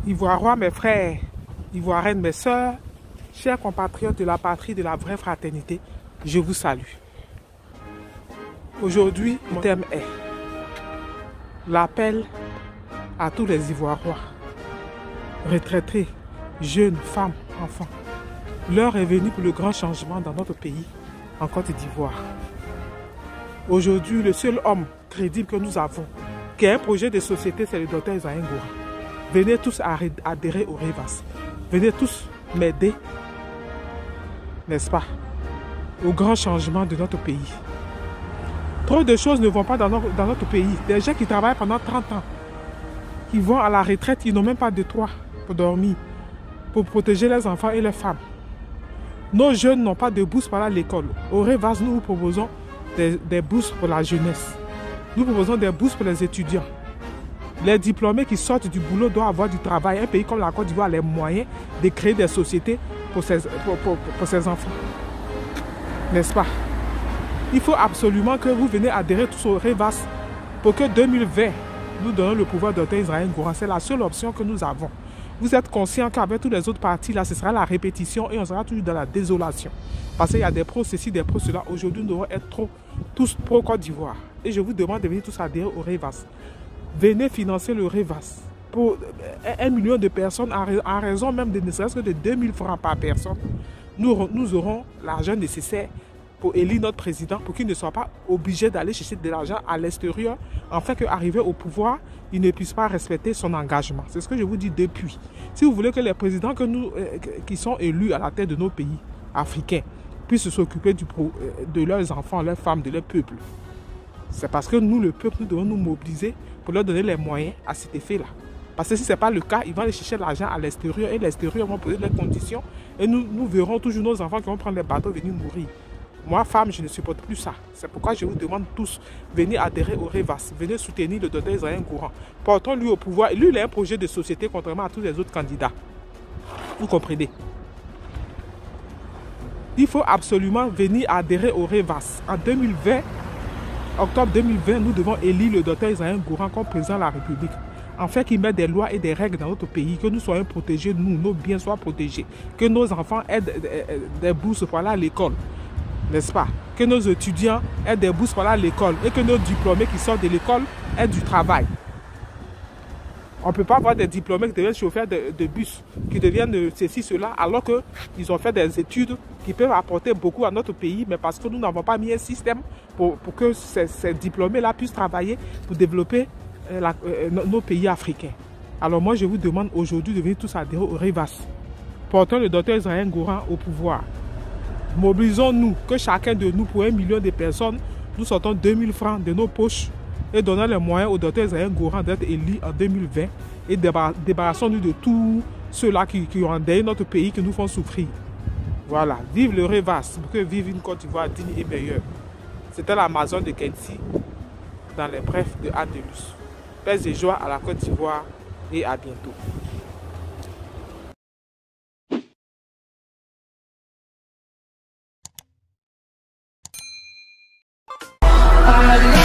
Ivoirois, mes frères, Ivoiriennes, mes sœurs, chers compatriotes de la patrie, de la vraie fraternité, je vous salue. Aujourd'hui, mon thème est l'appel à tous les Ivoirois, retraités, jeunes, femmes, enfants. L'heure est venue pour le grand changement dans notre pays, en Côte d'Ivoire. Aujourd'hui, le seul homme crédible que nous avons, qui a un projet de société, c'est le docteur Isaïe Ngouran. Venez tous adhérer au REVAS. Venez tous m'aider, n'est-ce pas, au grand changement de notre pays. Trop de choses ne vont pas dans notre pays. Des gens qui travaillent pendant 30 ans, qui vont à la retraite, ils n'ont même pas de toit pour dormir, pour protéger les enfants et les femmes. Nos jeunes n'ont pas de bourse pour aller à l'école. Au REVAS, nous vous proposons des bourses pour la jeunesse. Nous proposons des bourses pour les étudiants. Les diplômés qui sortent du boulot doivent avoir du travail. Un pays comme la Côte d'Ivoire a les moyens de créer des sociétés pour ses enfants. N'est-ce pas? Il faut absolument que vous venez adhérer tous au REVAS pour que 2020, nous donnons le pouvoir de Dr Isaïe Ngouran. C'est la seule option que nous avons. Vous êtes conscient qu'avec tous les autres partis, là, ce sera la répétition et on sera toujours dans la désolation. Parce qu'il y a des pros ceci, des pros cela. Aujourd'hui, nous devons être tous pro Côte d'Ivoire. Et je vous demande de venir tous adhérer au REVAS. Venez financer le REVAS pour 1 million de personnes, en raison même de ne serait-ce que de 2000 francs par personne. Nous aurons l'argent nécessaire pour élire notre président, pour qu'il ne soit pas obligé d'aller chercher de l'argent à l'extérieur, afin qu'arrivé au pouvoir, il ne puisse pas respecter son engagement. C'est ce que je vous dis depuis. Si vous voulez que les présidents qui sont élus à la tête de nos pays africains puissent s'occuper de leurs enfants, leurs femmes, de leur peuple, c'est parce que nous, le peuple, nous devons nous mobiliser pour leur donner les moyens à cet effet-là. Parce que si ce n'est pas le cas, ils vont aller chercher l'argent à l'extérieur et l'extérieur vont poser leurs conditions et nous verrons toujours nos enfants qui vont prendre les bateaux et venir mourir. Moi, femme, je ne supporte plus ça. C'est pourquoi je vous demande tous, venez adhérer au REVAS, venez soutenir le docteur Isaïe Ngouran. Portons-lui au pouvoir. Lui, il a un projet de société contrairement à tous les autres candidats. Vous comprenez? Il faut absolument venir adhérer au REVAS. En 2020, octobre 2020, nous devons élire le docteur Isaïe Ngouran comme président de la République. En fait, qu'il mette des lois et des règles dans notre pays, que nous soyons protégés, nos biens soient protégés, que nos enfants aient des bourses pour aller à l'école. N'est-ce pas? Que nos étudiants aient des bourses pour aller à l'école et que nos diplômés qui sortent de l'école aient du travail. On ne peut pas avoir des diplômés qui deviennent chauffeurs de bus, qui deviennent ceci, cela, alors qu'ils ont fait des études qui peuvent apporter beaucoup à notre pays, mais parce que nous n'avons pas mis un système pour que ces diplômés-là puissent travailler pour développer nos pays africains. Alors moi, je vous demande aujourd'hui de venir tous adhérer au REVAS. Portons le docteur Isaïe Ngouran au pouvoir. Mobilisons-nous, que chacun de nous, pour 1 million de personnes, nous sortons 2000 francs de nos poches et donnons les moyens au docteur Isaïe Ngouran d'être élu en 2020 et débarrassons-nous de tous ceux-là qui ont endeuillé notre pays, qui nous font souffrir. Voilà, vive le REVAS, pour que vive une Côte d'Ivoire digne et meilleure. C'était l'Amazon de Kensi dans les brefs de Adelus. Paix et joie à la Côte d'Ivoire et à bientôt. I